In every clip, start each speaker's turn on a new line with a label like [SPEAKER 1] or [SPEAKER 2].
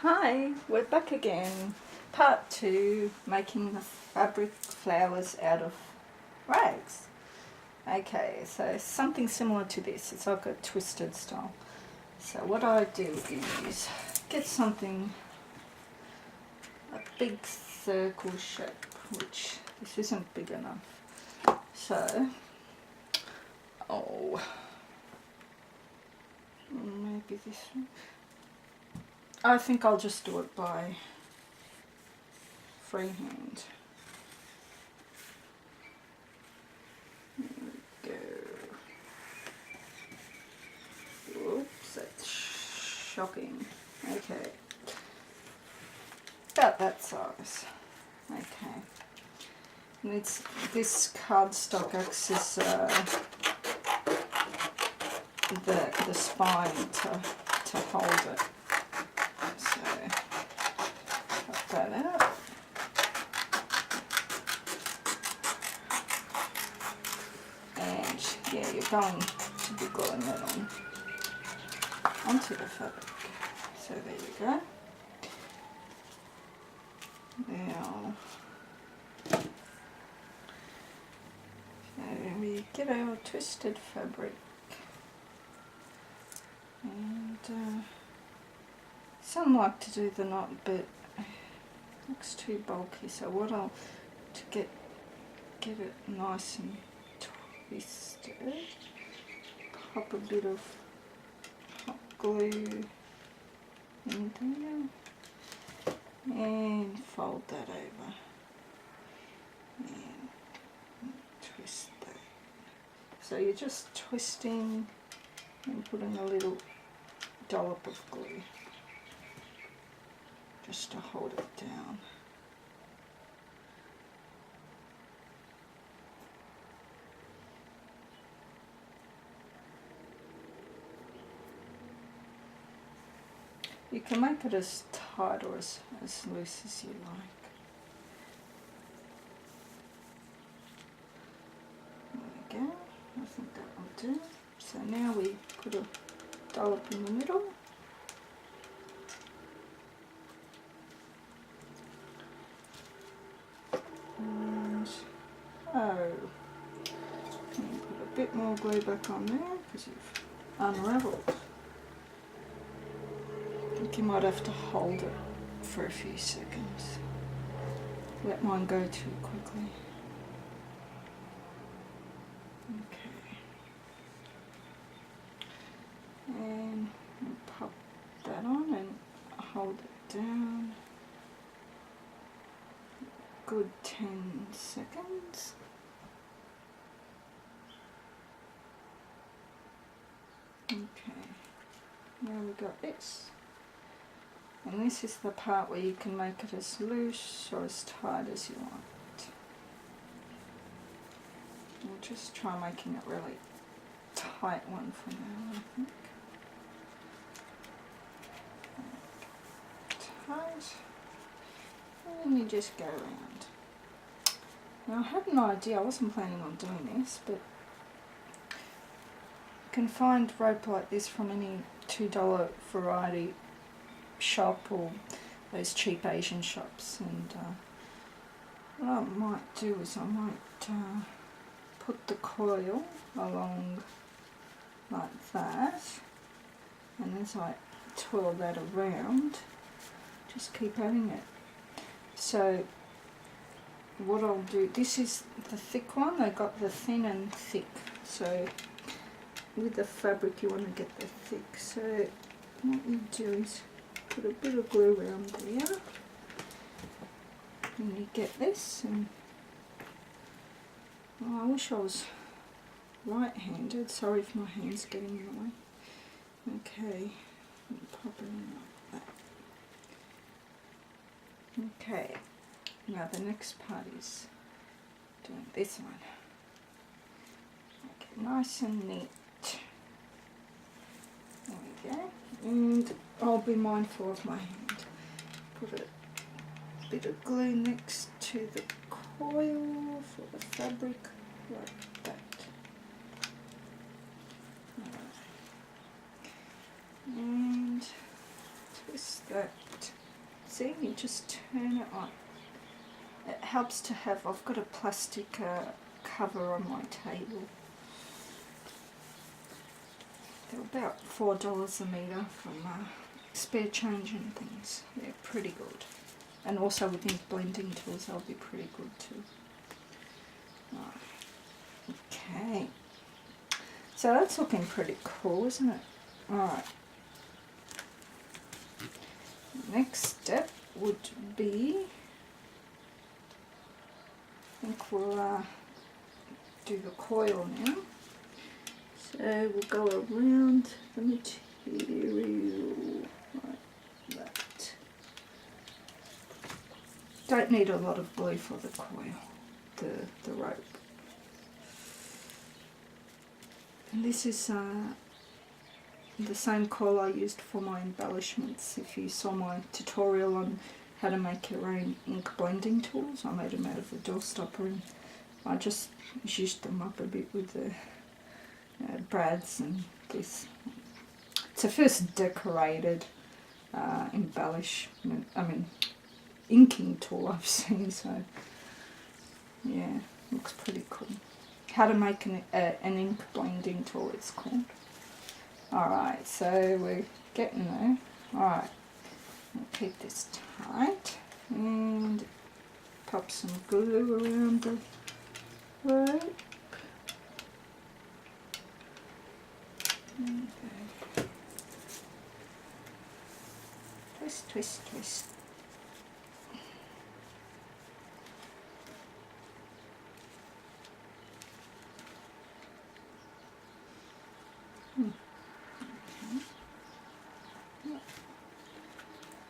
[SPEAKER 1] Hi, we're back again. Part 2, making the fabric flowers out of rags. Okay, so something similar to this. It's like a twisted style. So what I do is get something, a big circle shape, which this isn't big enough. So, maybe this one. I think I'll just do it by freehand. There we go. Oops, that's shocking. Okay. About that size. Okay. And it's, this cardstock acts as the spine to hold it. So, cut that out. And yeah, you're going to be gluing that onto the fabric. So there you go. Now, so we get our twisted fabric, and some like to do the knot, but it looks too bulky. So what I'll, to get it nice and twisted, pop a bit of hot glue in there and fold that over and twist that. So you're just twisting and putting a little dollop of glue just to hold it down. You can make it as tight or as loose as you like. There we go, I think that will do. So now we put a dollop in the middle. And, put a bit more glue back on there because you've unravelled. I think you might have to hold it for a few seconds. Let mine go too quickly. Okay. And pop that on and hold it down. Good 10 seconds. Okay. Now we've got this. And this is the part where you can make it as loose or as tight as you want. We'll just try making it really tight one for now, I think. Tight. And you just go around. Now I had an idea, I wasn't planning on doing this, but you can find rope like this from any $2 variety shop or those cheap Asian shops, and what I might do is I might put the coil along like that, and as I twirl that around, just keep adding it. So what I'll do, this is the thick one, I got the thin and thick, so with the fabric you want to get the thick. So what you do is put a bit of glue around there, and you get this, and I wish I was right-handed, sorry if my hand's getting in the way. Okay, and pop it in like that. Okay, now the next part is doing this one. Okay, nice and neat. There we go. And I'll be mindful of my hand. Put a bit of glue next to the coil for the fabric, like that. And twist that See, you just turn it on. It helps to have, I've got a plastic cover on my table. They're about $4 a metre from Spare Change and things. They're pretty good. And also with ink blending tools, they'll be pretty good too. Right. Okay. So that's looking pretty cool, isn't it? Alright. Next step would be, I think we'll do the coil now. So we'll go around the material like that. Don't need a lot of glue for the coil, the rope. And this is the same coil I used for my embellishments. If you saw my tutorial on how to make your own ink blending tools, I made them out of the doorstopper, and I just zhuzhed them up a bit with the brads and this. It's the first decorated embellishment, inking tool I've seen, so yeah, looks pretty cool. How to make an ink blending tool, it's called. Alright, so we're getting there. Alright, I'll keep this tight and pop some glue around the rope. Okay. Twist, twist, twist.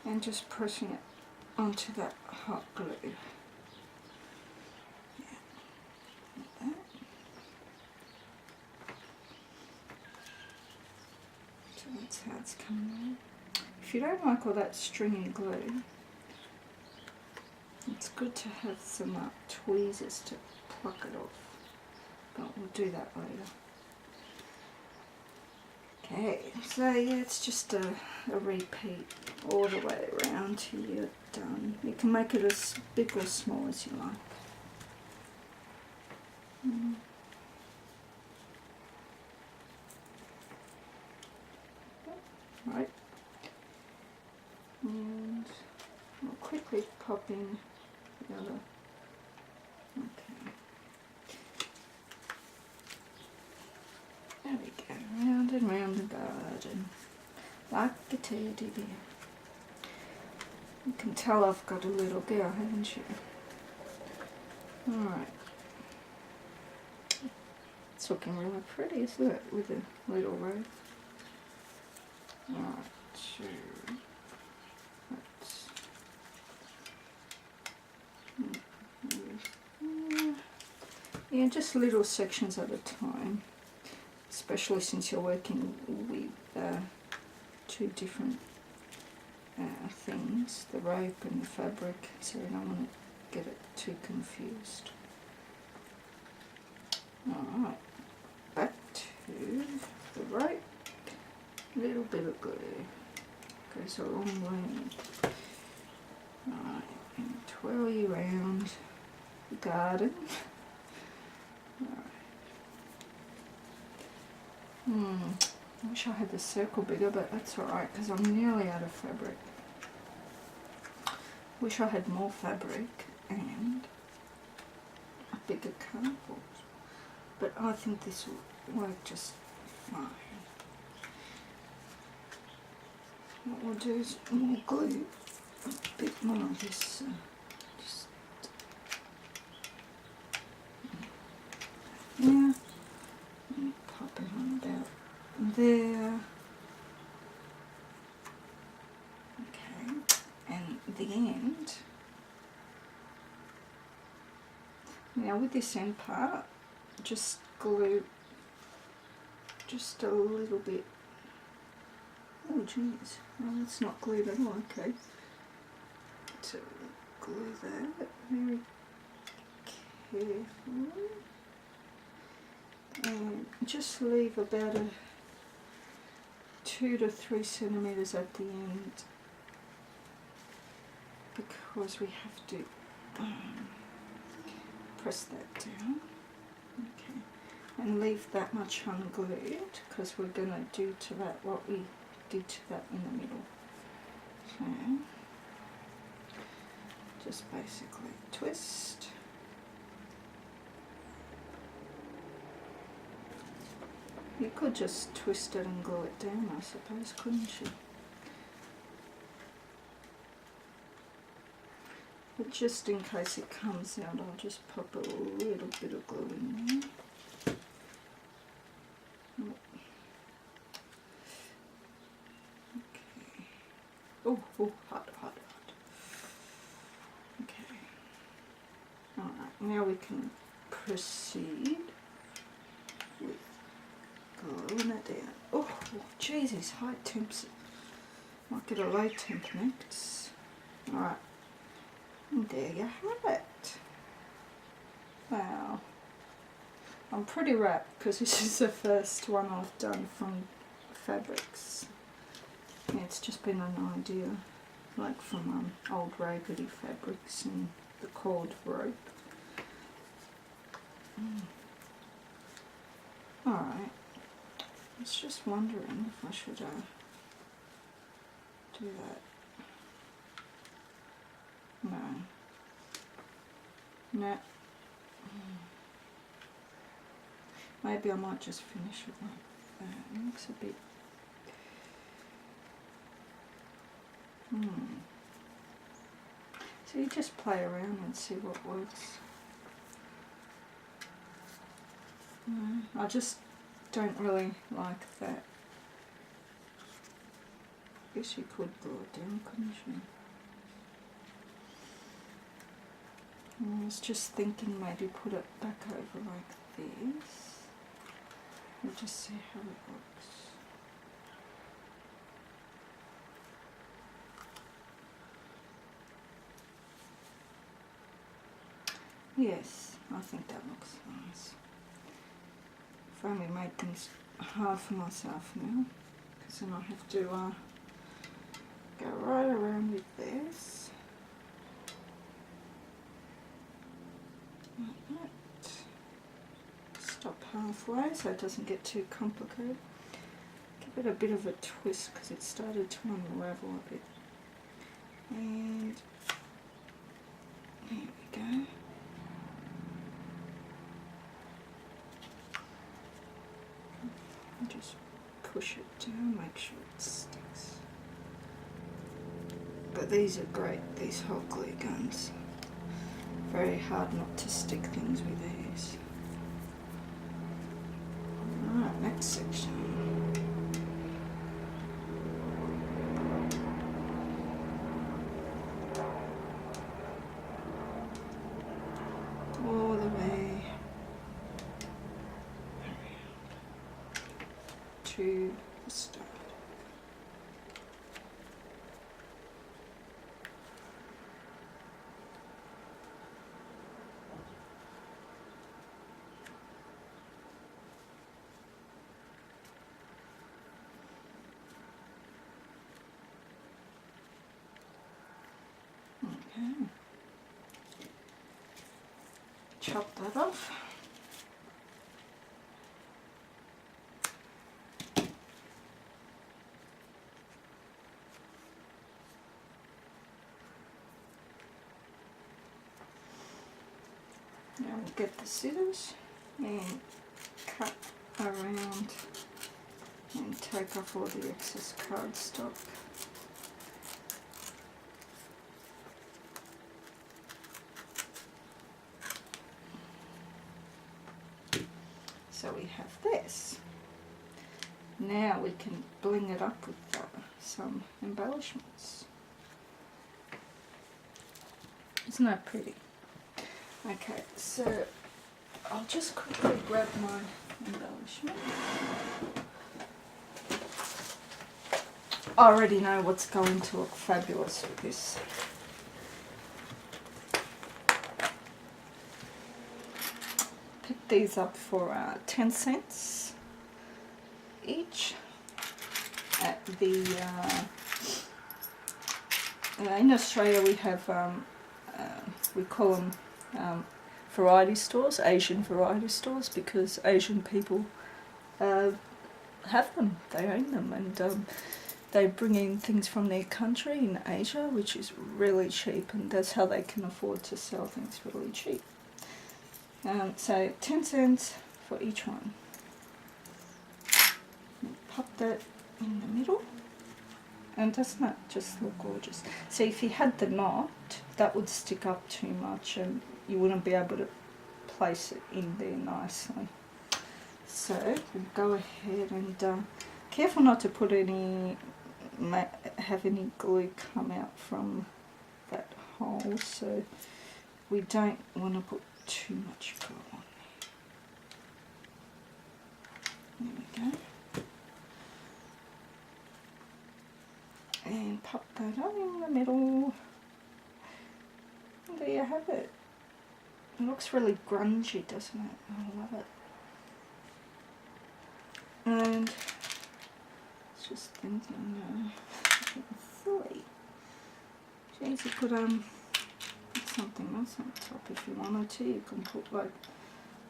[SPEAKER 1] And just pressing it onto that hot glue. Yeah, like that. So that's how it's coming out. If you don't like all that stringy glue, it's good to have some tweezers to pluck it off, but we'll do that later. Okay, so yeah, it's just a repeat all the way around till you're done. You can make it as big or small as you like. Right, and I'll quickly pop in the other. Okay. There we go, round and round the garden, like a teddy bear. You can tell I've got a little girl, haven't you? Alright. It's looking really pretty, isn't it, with a little rope? Alright, so yeah, just little sections at a time, especially since you're working with two different things, the rope and the fabric, so you don't want to get it too confused. Alright, back to the rope, a little bit of glue, goes a long way. Alright, and twirl you around the garden. I wish I had the circle bigger, but that's alright because I'm nearly out of fabric. Wish I had more fabric and a bigger cardboard, but I think this will work just fine. What we'll do is more glue, a bit more of this, just yeah, and pop it on about there. Okay, and the end. Now with this end part, just glue just a little bit. Oh geez, well that's not glued at all, okay. So glue that very carefully. And just leave about 2 to 3 centimeters at the end because we have to press that down. Okay, and leave that much unglued because we're going to do to that what we did to that in the middle. So just basically twist. You could just twist it and glue it down, I suppose, couldn't you? But just in case it comes out, I'll just pop a little bit of glue in there. Okay. Oh, hot. Okay. Alright, now we can proceed with gluing it down. Oh, Jesus, high temps. Might get a low temp next. Alright. And there you have it. Wow. I'm pretty wrapped because this is the first one I've done from fabrics. Yeah, it's just been an idea, like from old raggedy fabrics and the cord rope. Alright. I was just wondering if I should do that. No. Maybe I might just finish it like that. It looks a bit... So you just play around and see what works. No, I just don't really like that. I guess you could glue it down, couldn't you? I was just thinking maybe put it back over like this. We'll just see how it looks. Yes, I think that looks nice. I've only made things hard for myself now, because then I have to go right around with this. Like that. Stop halfway so it doesn't get too complicated. Give it a bit of a twist because it started to unravel a bit. And there we go. And just push it down, make sure it sticks. But these are great, these hot glue guns. Very hard not to stick things with these. Alright, next section. All the way around to the start. Okay. Chop that off. Now we'll get the scissors and cut around and take off all the excess cardstock. So we have this. Now we can bling it up with some embellishments. Isn't that pretty? Okay, so I'll just quickly grab my embellishment. I already know what's going to look fabulous with this. Picked these up for 10 cents each at the in Australia we have, we call them variety stores, Asian variety stores, because Asian people have them, they own them, and they bring in things from their country in Asia, which is really cheap, and that's how they can afford to sell things really cheap. So 10 cents for each one. Pop that in the middle, and doesn't that just look gorgeous? So if you had the knot, that would stick up too much and you wouldn't be able to place it in there nicely. So we'll go ahead and careful not to put any, have any glue come out from that hole, so we don't want to put too much glue on there. There we go. And pop that on in the middle. And there you have it. It looks really grungy, doesn't it? I love it. And it's just thinking, silly. Geez, you could put something else on top if you wanted to. You can put like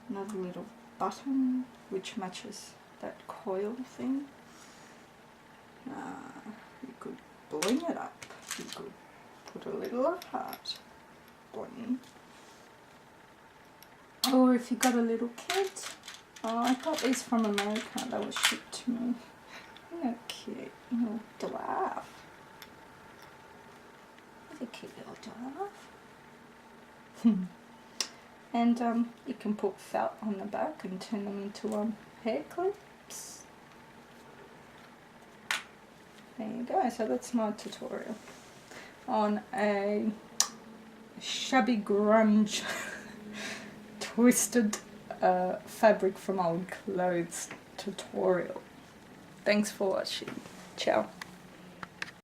[SPEAKER 1] another little button which matches that coil thing. You could bling it up. You could put a little heart bling. Or if you got a little kid. Oh, I got these from America. They were shipped to me. Isn't that cute? Little giraffe. That's a cute little giraffe. And you can put felt on the back and turn them into hair clips. There you go. So that's my tutorial on a shabby grunge twisted fabric from old clothes tutorial. Thanks for watching. Ciao.